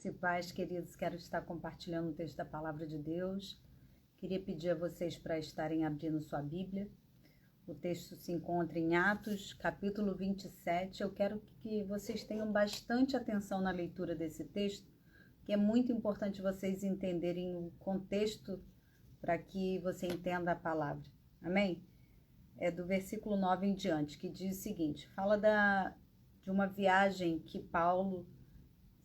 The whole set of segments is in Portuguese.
Graça e paz, queridos. Quero estar compartilhando o texto da Palavra de Deus. Queria pedir a vocês para estarem abrindo sua Bíblia. O texto se encontra em Atos, capítulo 27. Eu quero que vocês tenham bastante atenção na leitura desse texto, que é muito importante vocês entenderem o contexto para que você entenda a palavra. Amém? É do versículo 9 em diante, que diz o seguinte: fala de uma viagem que Paulo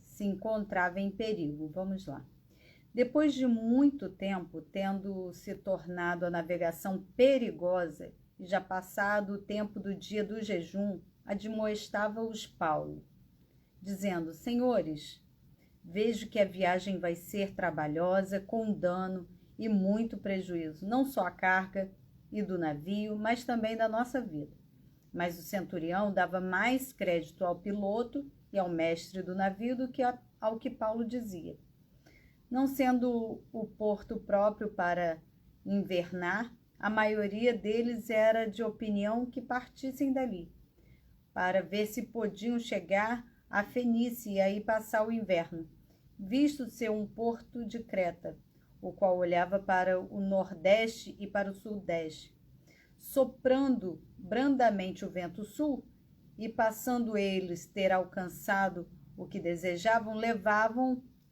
se encontrava em perigo. Vamos lá. Depois de muito tempo, tendo se tornado a navegação perigosa e já passado o tempo do dia do jejum, admoestava-os Paulo, dizendo: Senhores, vejo que a viagem vai ser trabalhosa, com dano e muito prejuízo, não só a carga e do navio, mas também da nossa vida. Mas o centurião dava mais crédito ao piloto e ao mestre do navio do que ao que Paulo dizia. Não sendo o porto próprio para invernar, a maioria deles era de opinião que partissem dali, para ver se podiam chegar a Fenícia e aí passar o inverno, visto ser um porto de Creta, o qual olhava para o nordeste e para o sudeste. Soprando brandamente o vento sul, e passando eles ter alcançado o que desejavam,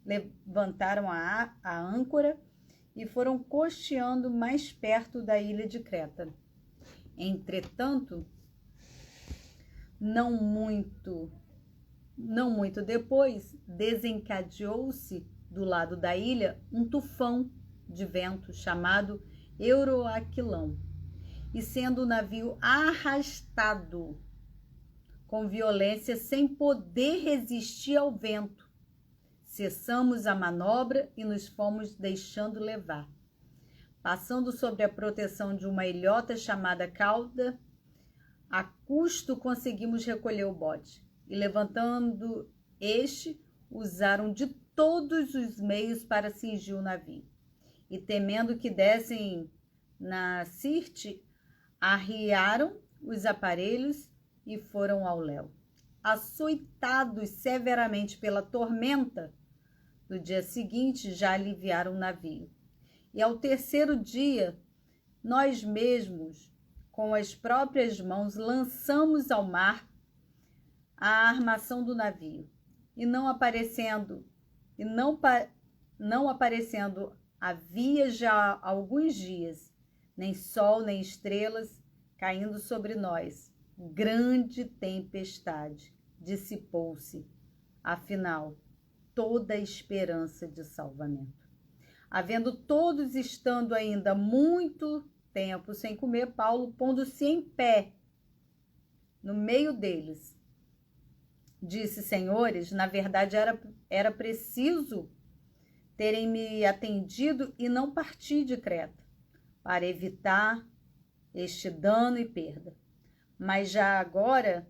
levantaram a âncora e foram costeando mais perto da ilha de Creta. Entretanto, não muito depois, desencadeou-se do lado da ilha um tufão de vento chamado Euroaquilão, e sendo o navio arrastado com violência, sem poder resistir ao vento, cessamos a manobra e nos fomos deixando levar. Passando sobre a proteção de uma ilhota chamada Cauda, a custo conseguimos recolher o bote, e levantando este, usaram de todos os meios para cingir o navio. E temendo que dessem na Sirte, arriaram os aparelhos e foram ao léu. Açoitados severamente pela tormenta, no dia seguinte já aliviaram o navio. E ao terceiro dia, nós mesmos, com as próprias mãos, lançamos ao mar a armação do navio. E não aparecendo havia já alguns dias, nem sol nem estrelas caindo sobre nós. Grande tempestade dissipou-se, afinal, toda a esperança de salvamento. Havendo todos estando ainda muito tempo sem comer, Paulo, pondo-se em pé no meio deles, disse: Senhores, na verdade era preciso terem me atendido e não partir de Creta, para evitar este dano e perda. Mas já agora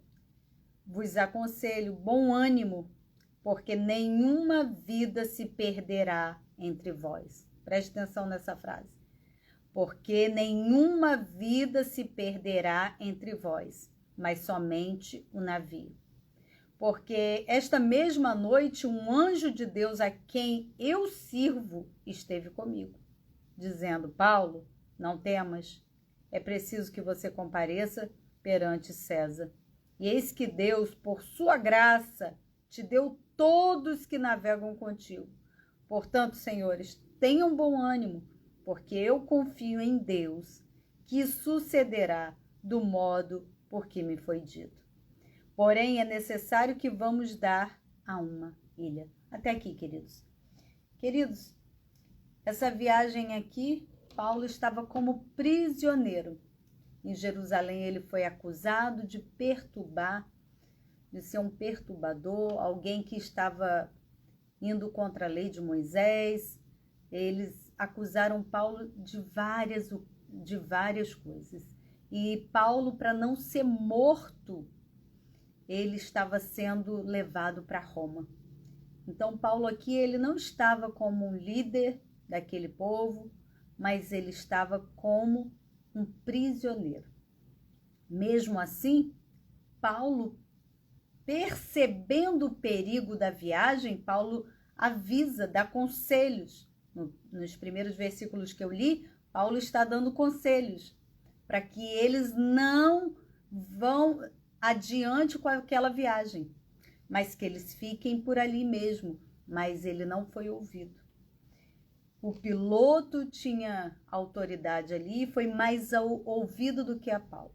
vos aconselho bom ânimo, porque nenhuma vida se perderá entre vós. Preste atenção nessa frase. Porque nenhuma vida se perderá entre vós, mas somente o navio. Porque esta mesma noite um anjo de Deus a quem eu sirvo esteve comigo, dizendo: Paulo, não temas, é preciso que você compareça perante César. E eis que Deus, por sua graça, te deu todos que navegam contigo. Portanto, senhores, tenham bom ânimo, porque eu confio em Deus, que sucederá do modo por que me foi dito. Porém, é necessário que vamos dar a uma ilha. Até aqui, queridos. Queridos, essa viagem aqui, Paulo estava como prisioneiro. Em Jerusalém, ele foi acusado de perturbar, de ser um perturbador, alguém que estava indo contra a lei de Moisés. Eles acusaram Paulo de várias coisas. E Paulo, para não ser morto, ele estava sendo levado para Roma. Então, Paulo aqui, ele não estava como um líder daquele povo, mas ele estava como um prisioneiro. Mesmo assim, Paulo, percebendo o perigo da viagem, Paulo avisa, dá conselhos. Nos primeiros versículos que eu li, Paulo está dando conselhos para que eles não vão adiante com aquela viagem, mas que eles fiquem por ali mesmo. Mas ele não foi ouvido. O piloto tinha autoridade ali, foi mais ouvido do que a Paulo.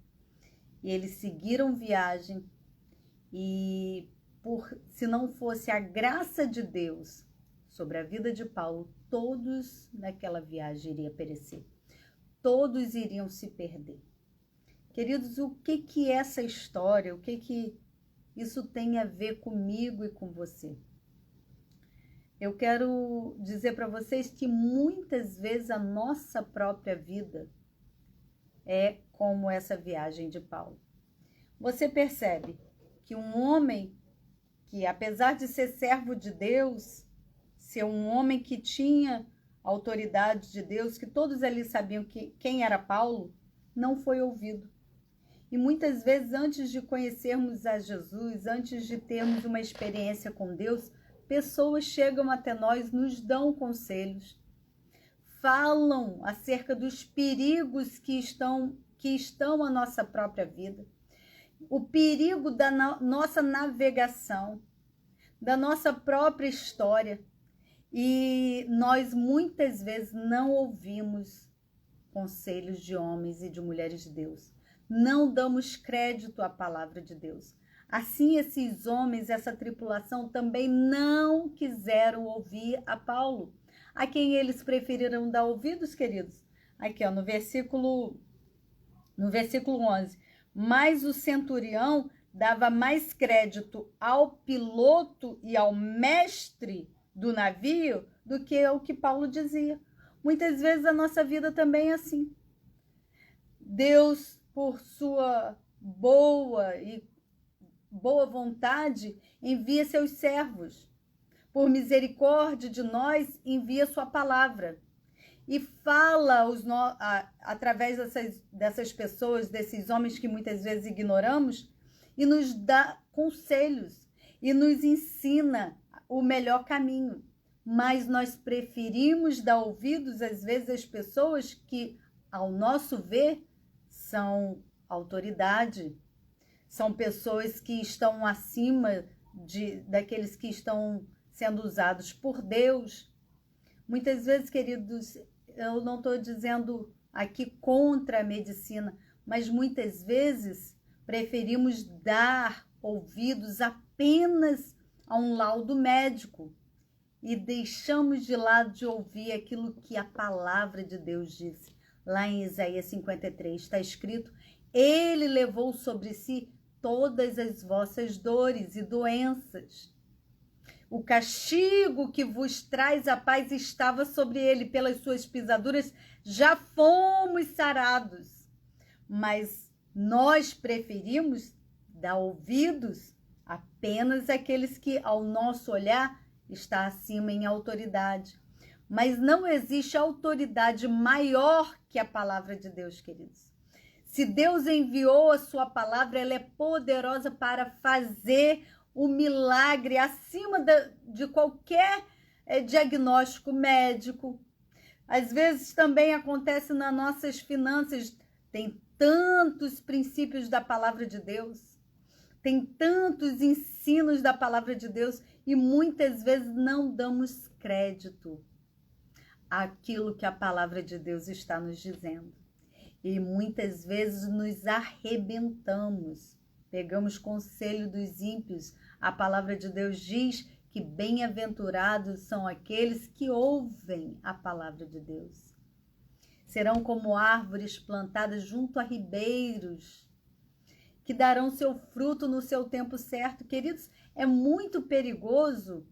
E eles seguiram viagem e, se não fosse a graça de Deus sobre a vida de Paulo, todos naquela viagem iriam perecer. Todos iriam se perder. Queridos, o que é essa história? O que isso tem a ver comigo e com você? Eu quero dizer para vocês que muitas vezes a nossa própria vida é como essa viagem de Paulo. Você percebe que um homem que, apesar de ser servo de Deus, ser um homem que tinha autoridade de Deus, que todos ali sabiam quem era Paulo, não foi ouvido. E muitas vezes, antes de conhecermos a Jesus, antes de termos uma experiência com Deus, pessoas chegam até nós, nos dão conselhos, falam acerca dos perigos que estão à nossa própria vida, o perigo da nossa navegação, da nossa própria história. E nós muitas vezes não ouvimos conselhos de homens e de mulheres de Deus. Não damos crédito à palavra de Deus. Assim, esses homens, essa tripulação também não quiseram ouvir a Paulo. A quem eles preferiram dar ouvidos, queridos? Aqui, ó, no versículo 11. Mas o centurião dava mais crédito ao piloto e ao mestre do navio do que o que Paulo dizia. Muitas vezes a nossa vida também é assim. Deus, por sua boa vontade, envia seus servos. Por misericórdia de nós, envia sua palavra. E fala através dessas pessoas, desses homens que muitas vezes ignoramos, e nos dá conselhos, e nos ensina o melhor caminho. Mas nós preferimos dar ouvidos, às vezes, às pessoas que, ao nosso ver, são autoridade, são pessoas que estão acima daqueles que estão sendo usados por Deus. Muitas vezes, queridos, eu não estou dizendo aqui contra a medicina, mas muitas vezes preferimos dar ouvidos apenas a um laudo médico e deixamos de lado de ouvir aquilo que a palavra de Deus diz. Lá em Isaías 53 está escrito: Ele levou sobre si todas as vossas dores e doenças. O castigo que vos traz a paz estava sobre ele, pelas suas pisaduras já fomos sarados. Mas nós preferimos dar ouvidos apenas àqueles que, ao nosso olhar, está acima em autoridade. Mas não existe autoridade maior que a palavra de Deus, queridos. Se Deus enviou a sua palavra, ela é poderosa para fazer o milagre acima de qualquer diagnóstico médico. Às vezes também acontece nas nossas finanças. Tem tantos princípios da palavra de Deus, tem tantos ensinos da palavra de Deus, e muitas vezes não damos crédito àquilo que a palavra de Deus está nos dizendo. E muitas vezes nos arrebentamos, pegamos conselho dos ímpios. A palavra de Deus diz que bem-aventurados são aqueles que ouvem a palavra de Deus. Serão como árvores plantadas junto a ribeiros, que darão seu fruto no seu tempo certo. Queridos, é muito perigoso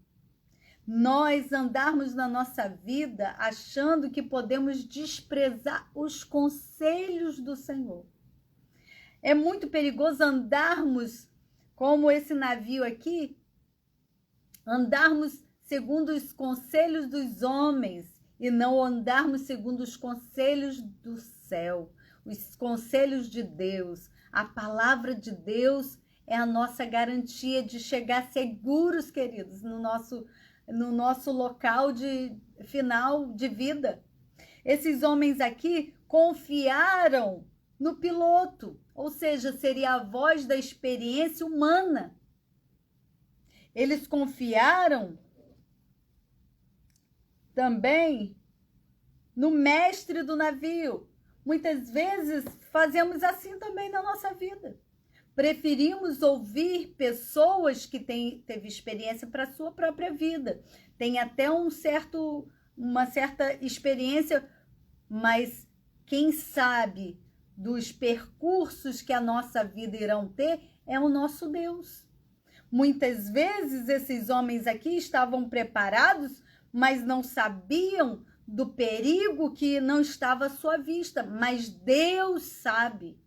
nós andarmos na nossa vida achando que podemos desprezar os conselhos do Senhor. É muito perigoso andarmos como esse navio aqui, andarmos segundo os conselhos dos homens e não andarmos segundo os conselhos do céu, os conselhos de Deus. A palavra de Deus é a nossa garantia de chegar seguros, queridos, no nosso no nosso local de final de vida. Esses homens aqui confiaram no piloto, ou seja, seria a voz da experiência humana. Eles confiaram também no mestre do navio. Muitas vezes fazemos assim também na nossa vida. Preferimos ouvir pessoas que teve experiência para a sua própria vida. Tem até uma certa experiência, mas quem sabe dos percursos que a nossa vida irão ter é o nosso Deus. Muitas vezes esses homens aqui estavam preparados, mas não sabiam do perigo que não estava à sua vista, mas Deus sabe.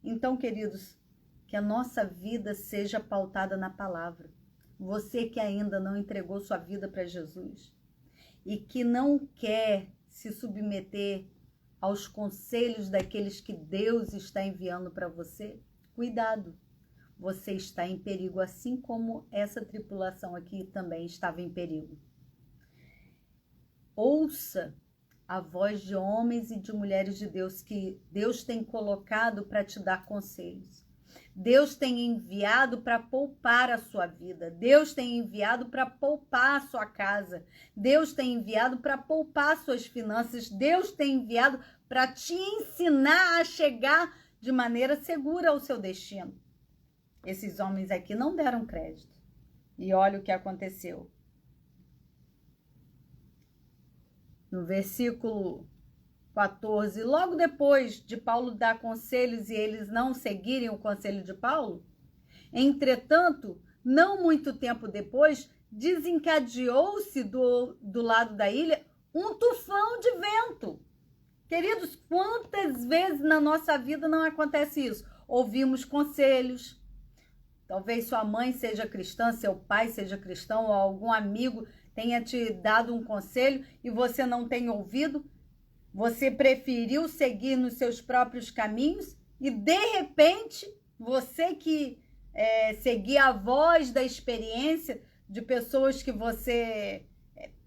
Então, queridos, que a nossa vida seja pautada na palavra. Você que ainda não entregou sua vida para Jesus e que não quer se submeter aos conselhos daqueles que Deus está enviando para você, cuidado. Você está em perigo, assim como essa tripulação aqui também estava em perigo. Ouça a voz de homens e de mulheres de Deus que Deus tem colocado para te dar conselhos. Deus tem enviado para poupar a sua vida. Deus tem enviado para poupar a sua casa. Deus tem enviado para poupar suas finanças. Deus tem enviado para te ensinar a chegar de maneira segura ao seu destino. Esses homens aqui não deram crédito. E olha o que aconteceu. No versículo 14, logo depois de Paulo dar conselhos e eles não seguirem o conselho de Paulo, entretanto, não muito tempo depois, desencadeou-se do lado da ilha um tufão de vento. Queridos, quantas vezes na nossa vida não acontece isso? Ouvimos conselhos, talvez sua mãe seja cristã, seu pai seja cristão, ou algum amigo tenha te dado um conselho e você não tem ouvido, você preferiu seguir nos seus próprios caminhos e, de repente, você que seguia a voz da experiência de pessoas que você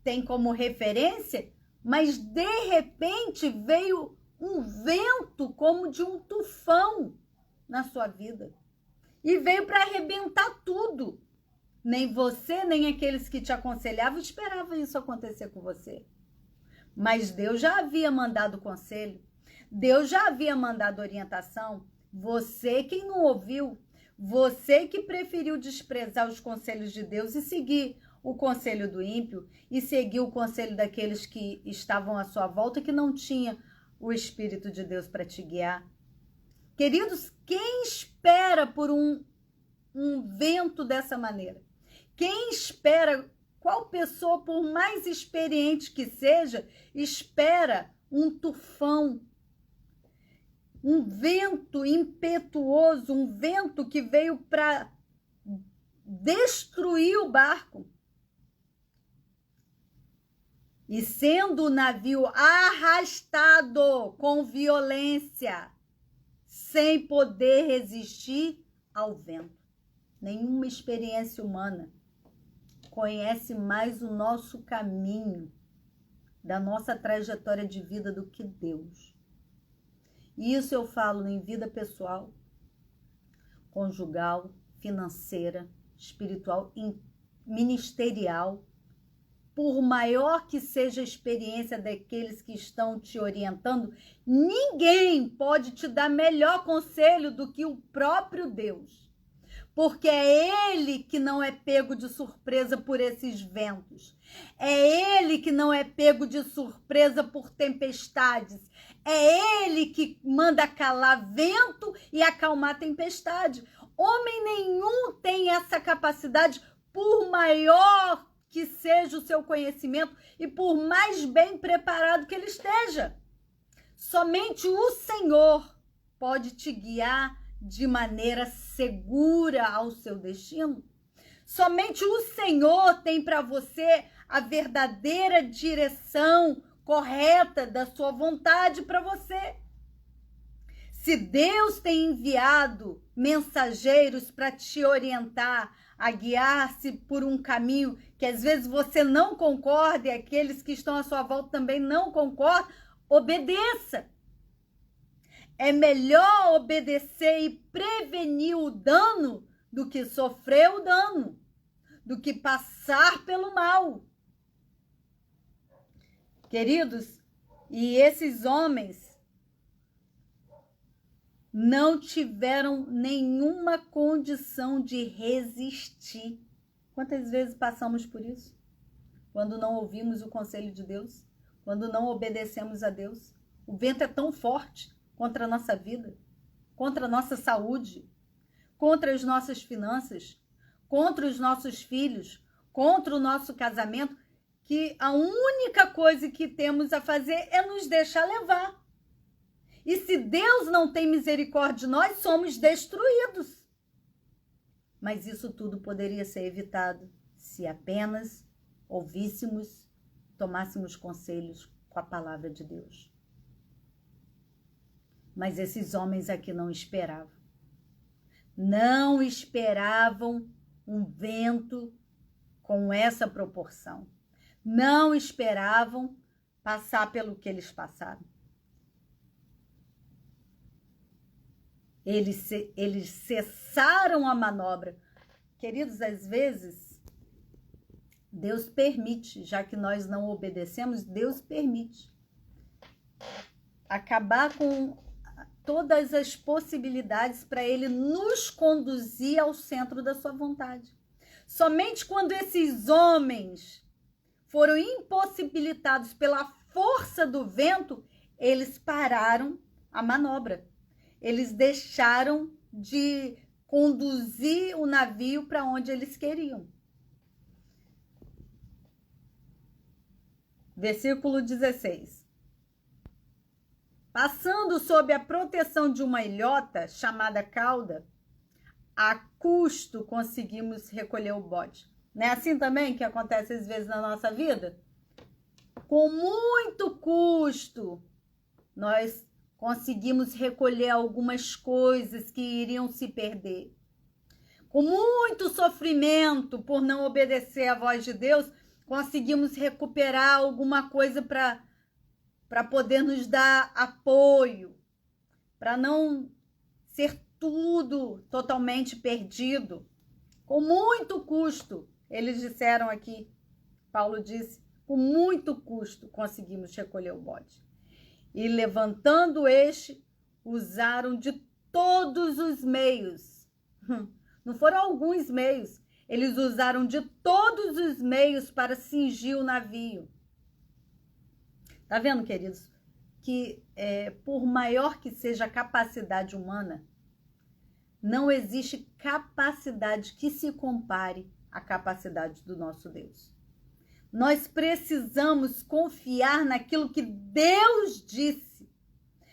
tem como referência, mas, de repente, veio um vento como de um tufão na sua vida e veio para arrebentar tudo. Nem você, nem aqueles que te aconselhavam esperavam isso acontecer com você. Mas Deus já havia mandado conselho, Deus já havia mandado orientação. Você quem não ouviu, você que preferiu desprezar os conselhos de Deus e seguir o conselho do ímpio e seguir o conselho daqueles que estavam à sua volta, que não tinha o Espírito de Deus para te guiar. Queridos, quem espera por um vento dessa maneira? Quem espera, qual pessoa, por mais experiente que seja, espera um tufão, um vento impetuoso, um vento que veio para destruir o barco? E sendo o navio arrastado com violência, sem poder resistir ao vento. Nenhuma experiência humana conhece mais o nosso caminho, da nossa trajetória de vida do que Deus. E isso eu falo em vida pessoal, conjugal, financeira, espiritual, ministerial. Por maior que seja a experiência daqueles que estão te orientando, ninguém pode te dar melhor conselho do que o próprio Deus. Porque é Ele que não é pego de surpresa por esses ventos. É Ele que não é pego de surpresa por tempestades. É Ele que manda calar vento e acalmar tempestade. Homem nenhum tem essa capacidade, por maior que seja o seu conhecimento e por mais bem preparado que ele esteja. Somente o Senhor pode te guiar de maneira segura ao seu destino. Somente o Senhor tem para você a verdadeira direção correta da sua vontade para você. Se Deus tem enviado mensageiros para te orientar a guiar-se por um caminho que às vezes você não concorda e aqueles que estão à sua volta também não concordam, obedeça. É melhor obedecer e prevenir o dano do que sofrer o dano, do que passar pelo mal. Queridos, e esses homens não tiveram nenhuma condição de resistir. Quantas vezes passamos por isso? Quando não ouvimos o conselho de Deus, quando não obedecemos a Deus. O vento é tão forte contra a nossa vida, contra a nossa saúde, contra as nossas finanças, contra os nossos filhos, contra o nosso casamento, que a única coisa que temos a fazer é nos deixar levar. E se Deus não tem misericórdia de nós, somos destruídos. Mas isso tudo poderia ser evitado se apenas ouvíssemos, tomássemos conselhos com a palavra de Deus. Mas esses homens aqui não esperavam. Não esperavam um vento com essa proporção. Não esperavam passar pelo que eles passaram. Eles cessaram a manobra. Queridos, às vezes, Deus permite, já que nós não obedecemos, Deus permite acabar com todas as possibilidades para Ele nos conduzir ao centro da sua vontade. Somente quando esses homens foram impossibilitados pela força do vento, eles pararam a manobra. Eles deixaram de conduzir o navio para onde eles queriam. Versículo 16. Passando sob a proteção de uma ilhota chamada cauda, a custo conseguimos recolher o bote. Não é assim também que acontece às vezes na nossa vida? Com muito custo, nós conseguimos recolher algumas coisas que iriam se perder. Com muito sofrimento por não obedecer à voz de Deus, conseguimos recuperar alguma coisa para poder nos dar apoio, para não ser tudo totalmente perdido. Com muito custo, eles disseram aqui, Paulo disse, com muito custo conseguimos recolher o bote. E levantando este, usaram de todos os meios. Não foram alguns meios. Eles usaram de todos os meios para cingir o navio. Tá vendo, queridos? Que por maior que seja a capacidade humana, não existe capacidade que se compare à capacidade do nosso Deus. Nós precisamos confiar naquilo que Deus disse,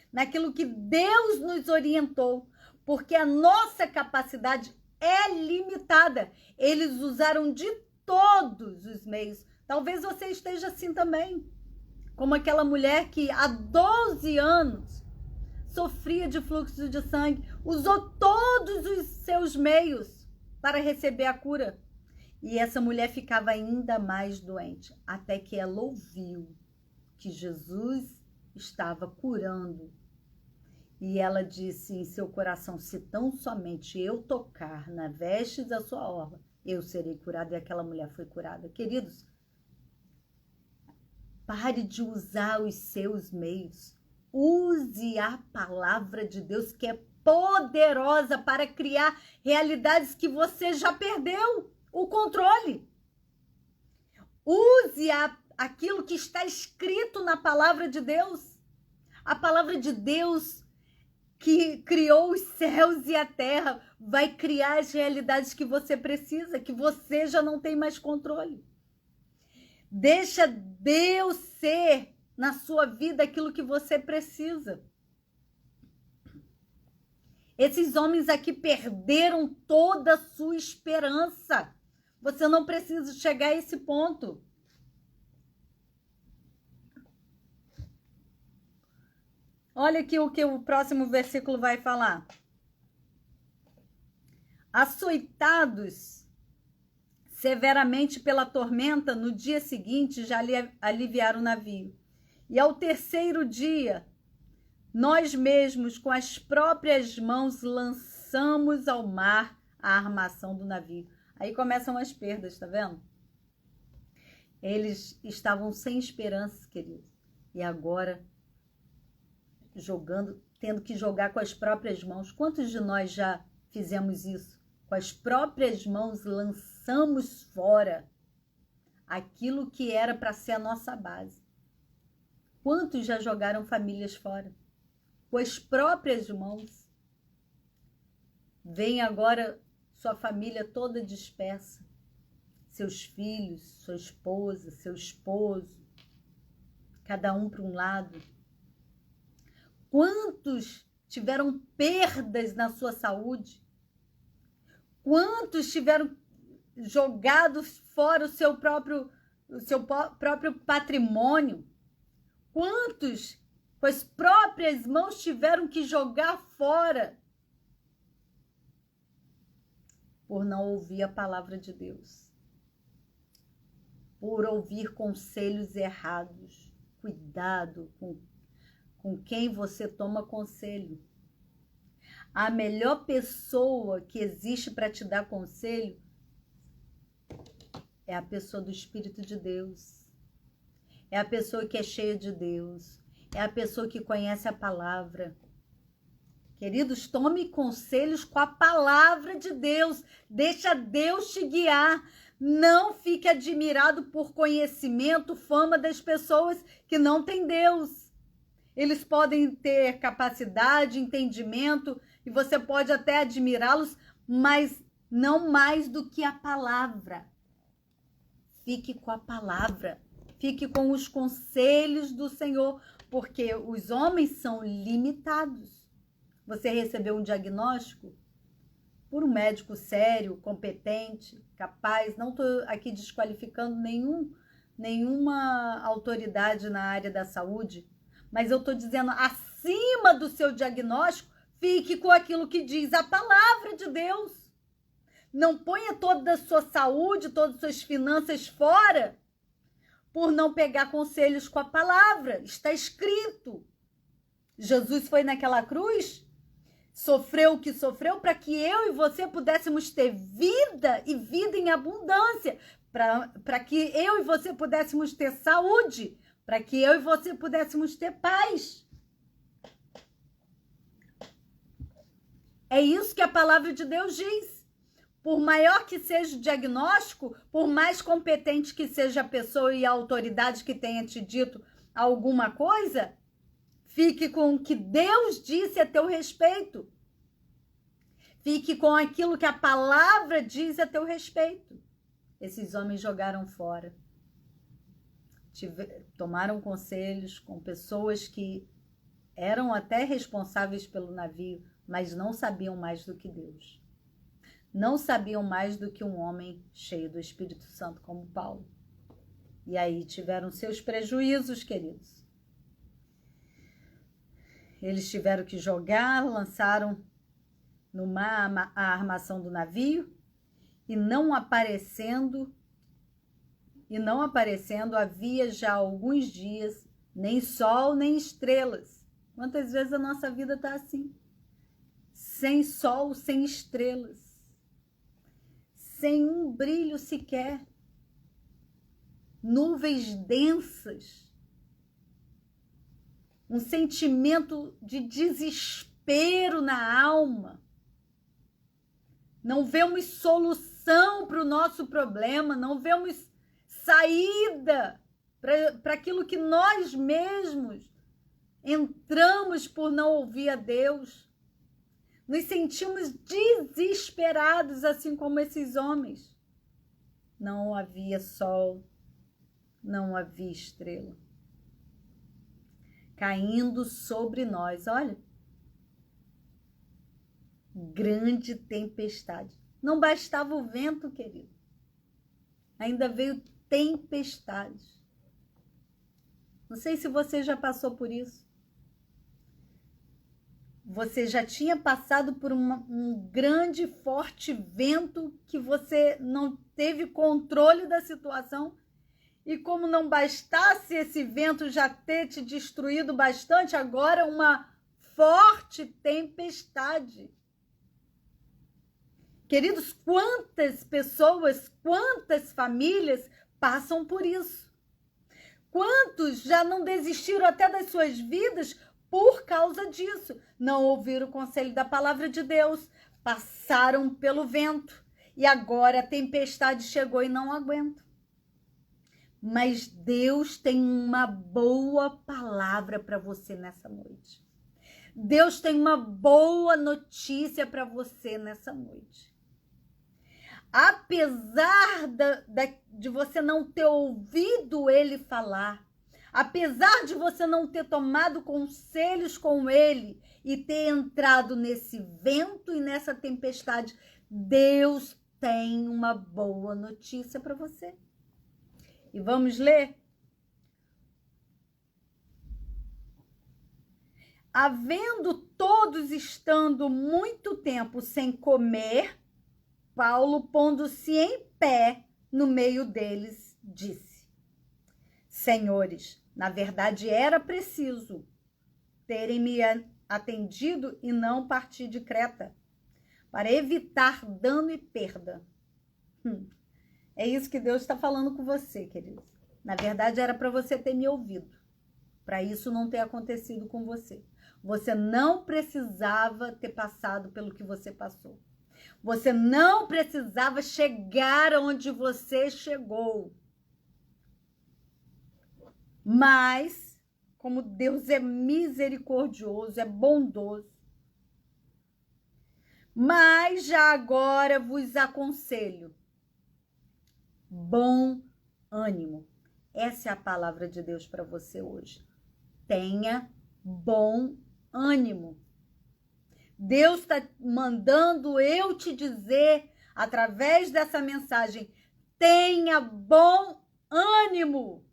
naquilo que Deus nos orientou, porque a nossa capacidade é limitada. Eles usaram de todos os meios. Talvez você esteja assim também, como aquela mulher que há 12 anos sofria de fluxo de sangue, usou todos os seus meios para receber a cura. E essa mulher ficava ainda mais doente, até que ela ouviu que Jesus estava curando. E ela disse em seu coração, se tão somente eu tocar na veste da sua orla, eu serei curada. E aquela mulher foi curada. Queridos, pare de usar os seus meios. Use a palavra de Deus, que é poderosa para criar realidades que você já perdeu o controle. Use aquilo que está escrito na palavra de Deus. A palavra de Deus que criou os céus e a terra vai criar as realidades que você precisa, que você já não tem mais controle. Deixa Deus ser na sua vida aquilo que você precisa. Esses homens aqui perderam toda a sua esperança. Você não precisa chegar a esse ponto. Olha aqui o que o próximo versículo vai falar. Açoitados severamente pela tormenta, no dia seguinte já aliviaram o navio. E ao terceiro dia, nós mesmos, com as próprias mãos, lançamos ao mar a armação do navio. Aí começam as perdas, tá vendo? Eles estavam sem esperança, querido. E agora, tendo que jogar com as próprias mãos. Quantos de nós já fizemos isso? Com as próprias mãos lançamos fora aquilo que era para ser a nossa base. Quantos já jogaram famílias fora? Com as próprias mãos. Vem agora sua família toda dispersa. Seus filhos, sua esposa, seu esposo, cada um para um lado. Quantos tiveram perdas na sua saúde? Quantos tiveram jogado fora o seu próprio patrimônio? Quantos com as próprias mãos tiveram que jogar fora por não ouvir a palavra de Deus? Por ouvir conselhos errados. Cuidado com quem você toma conselho. A melhor pessoa que existe para te dar conselho é a pessoa do Espírito de Deus. É a pessoa que é cheia de Deus. É a pessoa que conhece a palavra. Queridos, tome conselhos com a palavra de Deus. Deixa Deus te guiar. Não fique admirado por conhecimento, fama das pessoas que não têm Deus. Eles podem ter capacidade, entendimento, e você pode até admirá-los, mas não mais do que a palavra. Fique com a palavra. Fique com os conselhos do Senhor, porque os homens são limitados. Você recebeu um diagnóstico por um médico sério, competente, capaz. Não estou aqui desqualificando nenhuma autoridade na área da saúde, mas eu estou dizendo, acima do seu diagnóstico, fique com aquilo que diz a palavra de Deus. Não ponha toda a sua saúde, todas as suas finanças fora, por não pegar conselhos com a palavra. Está escrito. Jesus foi naquela cruz, sofreu o que sofreu para que eu e você pudéssemos ter vida e vida em abundância, para que eu e você pudéssemos ter saúde, para que eu e você pudéssemos ter paz. É isso que a palavra de Deus diz. Por maior que seja o diagnóstico, por mais competente que seja a pessoa e a autoridade que tenha te dito alguma coisa, fique com o que Deus disse a teu respeito. Fique com aquilo que a palavra diz a teu respeito. Esses homens jogaram fora. Tomaram conselhos com pessoas que eram até responsáveis pelo navio, mas não sabiam mais do que Deus. Não sabiam mais do que um homem cheio do Espírito Santo como Paulo. E aí tiveram seus prejuízos, queridos. Eles tiveram que jogar, lançaram no mar a armação do navio, e não aparecendo havia já alguns dias nem sol nem estrelas. Quantas vezes a nossa vida está assim? Sem sol, sem estrelas. Sem um brilho sequer, nuvens densas, um sentimento de desespero na alma. Não vemos solução para o nosso problema, não vemos saída para aquilo que nós mesmos entramos por não ouvir a Deus. Nos sentimos desesperados, assim como esses homens. Não havia sol, não havia estrela. Caindo sobre nós, olha. Grande tempestade. Não bastava o vento, querido. Ainda veio tempestade. Não sei se você já passou por isso. você já tinha passado por um grande, forte vento que você não teve controle da situação. E como não bastasse esse vento já ter te destruído bastante, agora uma forte tempestade. Queridos, quantas pessoas, quantas famílias passam por isso? Quantos já não desistiram até das suas vidas por causa disso? Não ouviram o conselho da palavra de Deus, passaram pelo vento e agora a tempestade chegou e não aguentam. Mas Deus tem uma boa palavra para você nessa noite. Deus tem uma boa notícia para você nessa noite. Apesar de você não ter ouvido ele falar, apesar de você não ter tomado conselhos com ele e ter entrado nesse vento e nessa tempestade, Deus tem uma boa notícia para você. E vamos ler? Havendo todos estando muito tempo sem comer, Paulo, pondo-se em pé no meio deles, disse: Senhores, na verdade era preciso terem me atendido e não partir de Creta, para evitar dano e perda. É isso que Deus está falando com você, querido. Na verdade, era para você ter me ouvido, para isso não ter acontecido com você. Você não precisava ter passado pelo que você passou. Você não precisava chegar onde você chegou. Mas, como Deus é misericordioso, é bondoso, mas já agora vos aconselho, bom ânimo. Essa é a palavra de Deus para você hoje. Tenha bom ânimo. Deus está mandando eu te dizer, através dessa mensagem, tenha bom ânimo.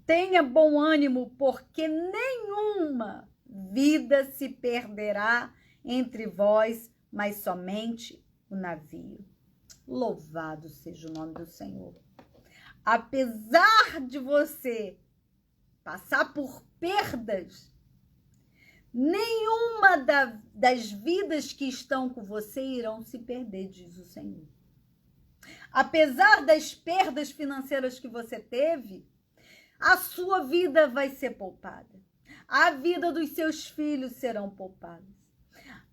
Tenha bom ânimo, porque nenhuma vida se perderá entre vós, mas somente o navio. Louvado seja o nome do Senhor. Apesar de você passar por perdas, nenhuma das vidas que estão com você irão se perder, diz o Senhor. Apesar das perdas financeiras que você teve, a sua vida vai ser poupada. A vida dos seus filhos serão poupados.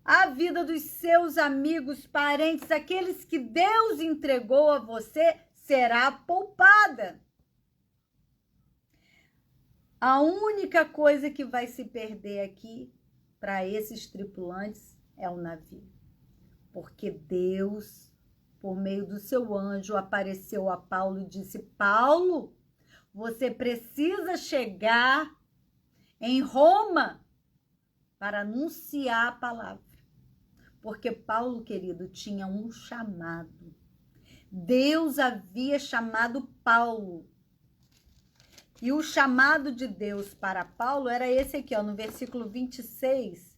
A vida dos seus amigos, parentes, aqueles que Deus entregou a você, será poupada. A única coisa que vai se perder aqui para esses tripulantes é o navio. Porque Deus, por meio do seu anjo, apareceu a Paulo e disse: Paulo, você precisa chegar em Roma para anunciar a palavra. Porque Paulo, querido, tinha um chamado. Deus havia chamado Paulo. E o chamado de Deus para Paulo era esse aqui, ó, no versículo 26,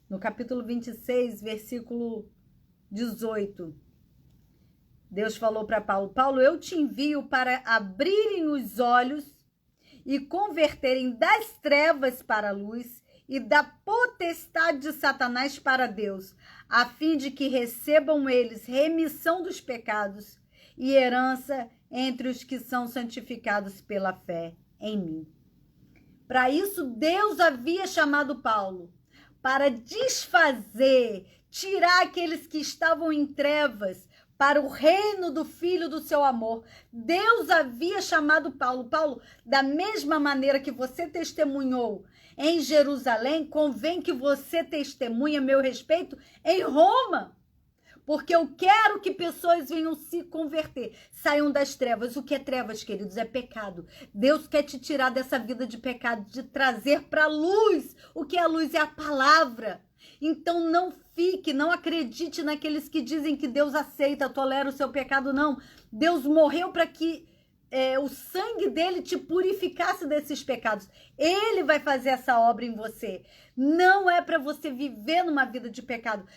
no capítulo 26, versículo 18. Deus falou para Paulo: Paulo, eu te envio para abrirem os olhos e converterem das trevas para a luz e da potestade de Satanás para Deus, a fim de que recebam eles remissão dos pecados e herança entre os que são santificados pela fé em mim. Para isso, Deus havia chamado Paulo, para desfazer, tirar aqueles que estavam em trevas, para o reino do Filho do seu amor. Deus havia chamado Paulo. Paulo, da mesma maneira que você testemunhou em Jerusalém, convém que você testemunhe a meu respeito em Roma. Porque eu quero que pessoas venham se converter, saiam das trevas. O que é trevas, queridos? É pecado. Deus quer te tirar dessa vida de pecado, de trazer para a luz. O que é a luz? É a palavra. Então não fique, não acredite naqueles que dizem que Deus aceita, tolera o seu pecado, não. Deus morreu para que o sangue dele te purificasse desses pecados. Ele vai fazer essa obra em você. Não é para você viver numa vida de pecado.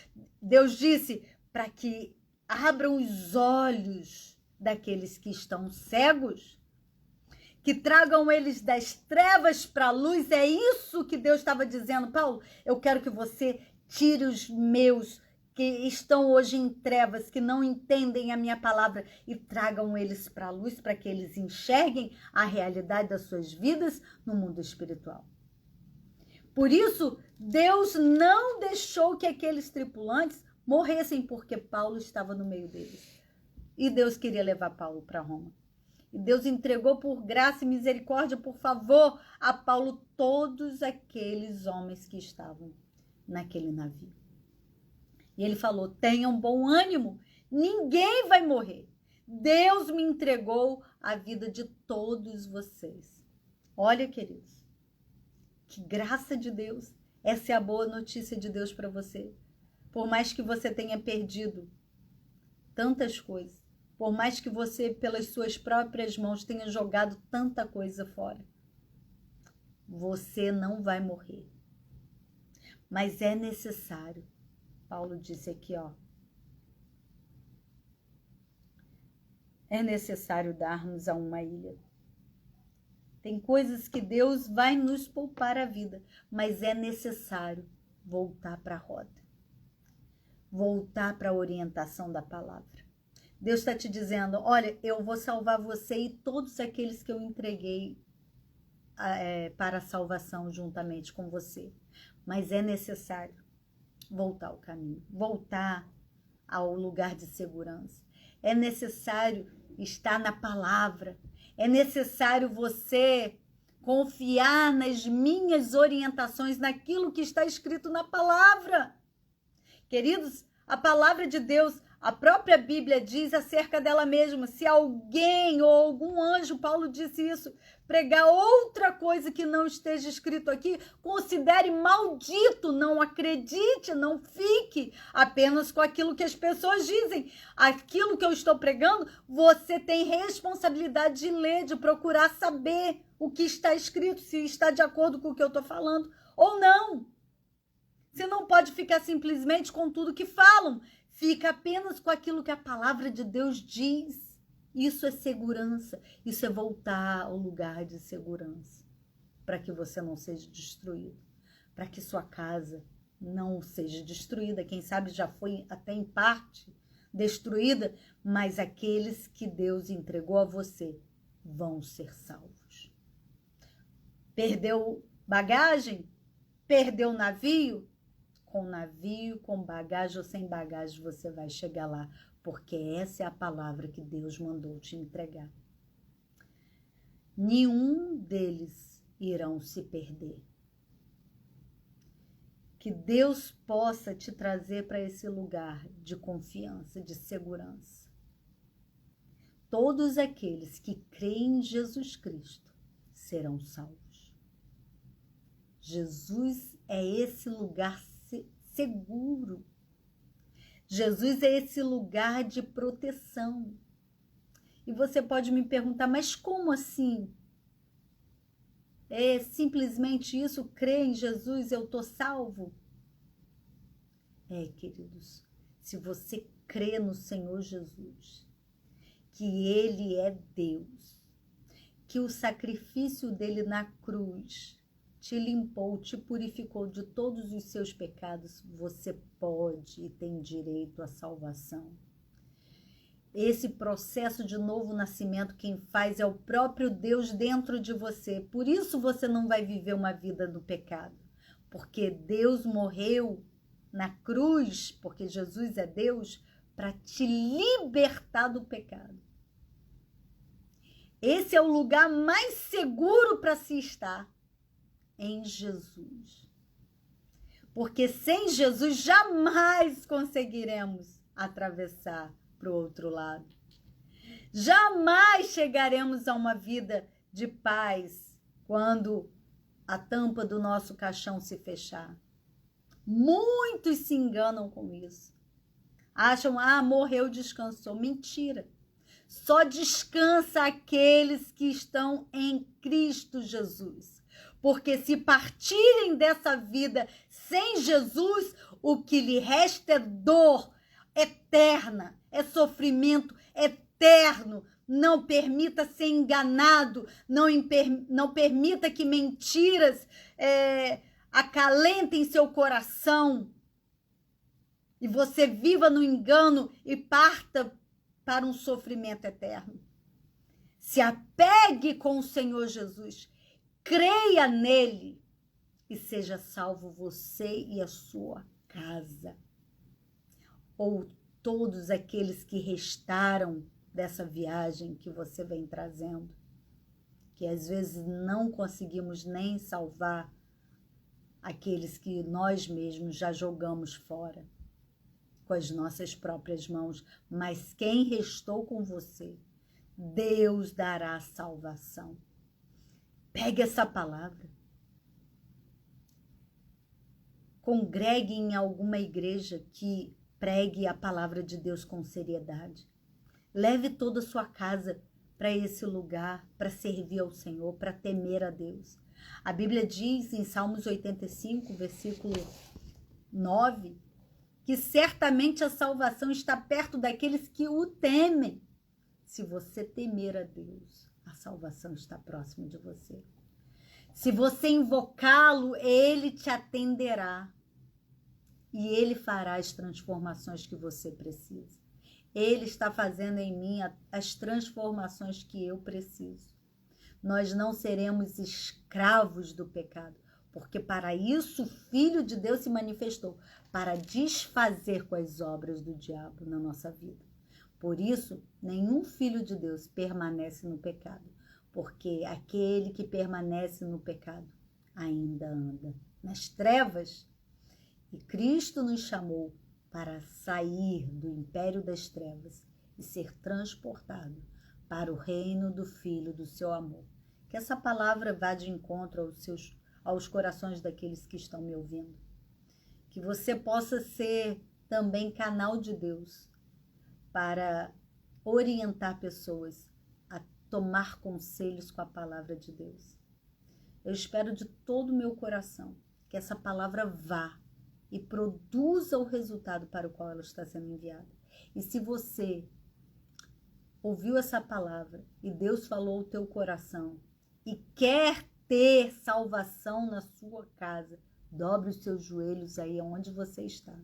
Deus disse para que abram os olhos daqueles que estão cegos, que tragam eles das trevas para a luz. É isso que Deus estava dizendo. Paulo, eu quero que você tire os meus que estão hoje em trevas, que não entendem a minha palavra, e tragam eles para a luz, para que eles enxerguem a realidade das suas vidas no mundo espiritual. Por isso, Deus não deixou que aqueles tripulantes morressem, porque Paulo estava no meio deles. E Deus queria levar Paulo para Roma. E Deus entregou por graça e misericórdia, por favor, a Paulo todos aqueles homens que estavam naquele navio. E ele falou, tenham bom ânimo, ninguém vai morrer. Deus me entregou a vida de todos vocês. Olha, queridos, que graça de Deus. Essa é a boa notícia de Deus para você. Por mais que você tenha perdido tantas coisas, por mais que você, pelas suas próprias mãos, tenha jogado tanta coisa fora, você não vai morrer. Mas é necessário. Paulo disse aqui, ó. É necessário darmos a uma ilha. Tem coisas que Deus vai nos poupar a vida, mas é necessário voltar para a roda. Voltar para a orientação da palavra. Deus está te dizendo, olha, eu vou salvar você e todos aqueles que eu entreguei para a salvação juntamente com você. Mas é necessário voltar ao caminho, voltar ao lugar de segurança. É necessário estar na palavra. É necessário você confiar nas minhas orientações, naquilo que está escrito na palavra. Queridos, a palavra de Deus, a própria Bíblia diz acerca dela mesma. Se alguém ou algum anjo, Paulo disse isso, pregar outra coisa que não esteja escrito aqui, considere maldito, não acredite, não fique apenas com aquilo que as pessoas dizem. Aquilo que eu estou pregando, você tem responsabilidade de ler, de procurar saber o que está escrito, se está de acordo com o que eu estou falando ou não. Você não pode ficar simplesmente com tudo que falam. Fica apenas com aquilo que a palavra de Deus diz. Isso é segurança. Isso é voltar ao lugar de segurança. Para que você não seja destruído. Para que sua casa não seja destruída. Quem sabe já foi até em parte destruída. Mas aqueles que Deus entregou a você vão ser salvos. Perdeu bagagem? Perdeu navio? Com navio, com bagagem ou sem bagagem, você vai chegar lá, porque essa é a palavra que Deus mandou te entregar. Nenhum deles irão se perder. Que Deus possa te trazer para esse lugar de confiança, de segurança. Todos aqueles que creem em Jesus Cristo serão salvos. Jesus é esse lugar seguro. Jesus é esse lugar de proteção. E você pode me perguntar, mas como assim? É simplesmente isso? Crer em Jesus, eu estou salvo? É, queridos, se você crê no Senhor Jesus, que Ele é Deus, que o sacrifício dele na cruz te limpou, te purificou de todos os seus pecados, você pode e tem direito à salvação. Esse processo de novo nascimento, quem faz é o próprio Deus dentro de você. Por isso você não vai viver uma vida no pecado. Porque Deus morreu na cruz, porque Jesus é Deus, para te libertar do pecado. Esse é o lugar mais seguro para se estar. Em Jesus. Porque sem Jesus jamais conseguiremos atravessar para o outro lado. Jamais chegaremos a uma vida de paz quando a tampa do nosso caixão se fechar. Muitos se enganam com isso. Acham, morreu, descansou. Mentira. Só descansa aqueles que estão em Cristo Jesus. Porque se partirem dessa vida sem Jesus, o que lhe resta é dor eterna, é sofrimento eterno. Não permita ser enganado, não permita que mentiras acalentem seu coração e você viva no engano e parta para um sofrimento eterno. Se apegue com o Senhor Jesus, creia nele e seja salvo você e a sua casa. Ou todos aqueles que restaram dessa viagem que você vem trazendo, que às vezes não conseguimos nem salvar aqueles que nós mesmos já jogamos fora com as nossas próprias mãos, mas quem restou com você, Deus dará salvação. Pegue essa palavra. Congregue em alguma igreja que pregue a palavra de Deus com seriedade. Leve toda a sua casa para esse lugar, para servir ao Senhor, para temer a Deus. A Bíblia diz em Salmos 85, versículo 9, que certamente a salvação está perto daqueles que o temem. Se você temer a Deus, a salvação está próximo de você. Se você invocá-lo, ele te atenderá. E ele fará as transformações que você precisa. Ele está fazendo em mim as transformações que eu preciso. Nós não seremos escravos do pecado, porque para isso o Filho de Deus se manifestou, para desfazer com as obras do diabo na nossa vida. Por isso, nenhum filho de Deus permanece no pecado, porque aquele que permanece no pecado ainda anda nas trevas. E Cristo nos chamou para sair do império das trevas e ser transportado para o reino do Filho do seu amor. Que essa palavra vá de encontro aos corações daqueles que estão me ouvindo. Que você possa ser também canal de Deus para orientar pessoas a tomar conselhos com a palavra de Deus. Eu espero de todo o meu coração que essa palavra vá e produza o resultado para o qual ela está sendo enviada. E se você ouviu essa palavra e Deus falou ao teu coração e quer ter salvação na sua casa, dobre os seus joelhos aí onde você está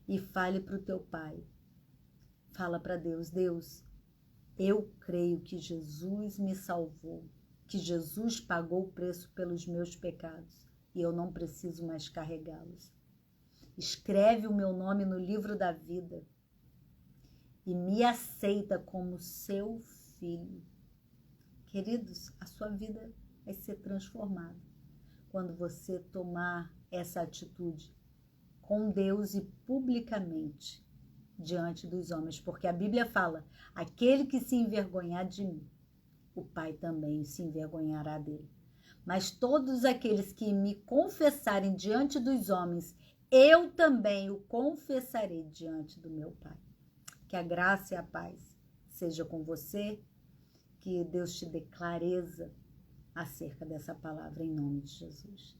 e fale para o teu pai. Fala para Deus: Deus, eu creio que Jesus me salvou, que Jesus pagou o preço pelos meus pecados e eu não preciso mais carregá-los. Escreve o meu nome no livro da vida e me aceita como seu filho. Queridos, a sua vida vai ser transformada quando você tomar essa atitude com Deus e publicamente diante dos homens, porque a Bíblia fala: aquele que se envergonhar de mim, o Pai também se envergonhará dele. Mas todos aqueles que me confessarem diante dos homens, eu também o confessarei diante do meu Pai. Que a graça e a paz seja com você, que Deus te dê clareza acerca dessa palavra em nome de Jesus.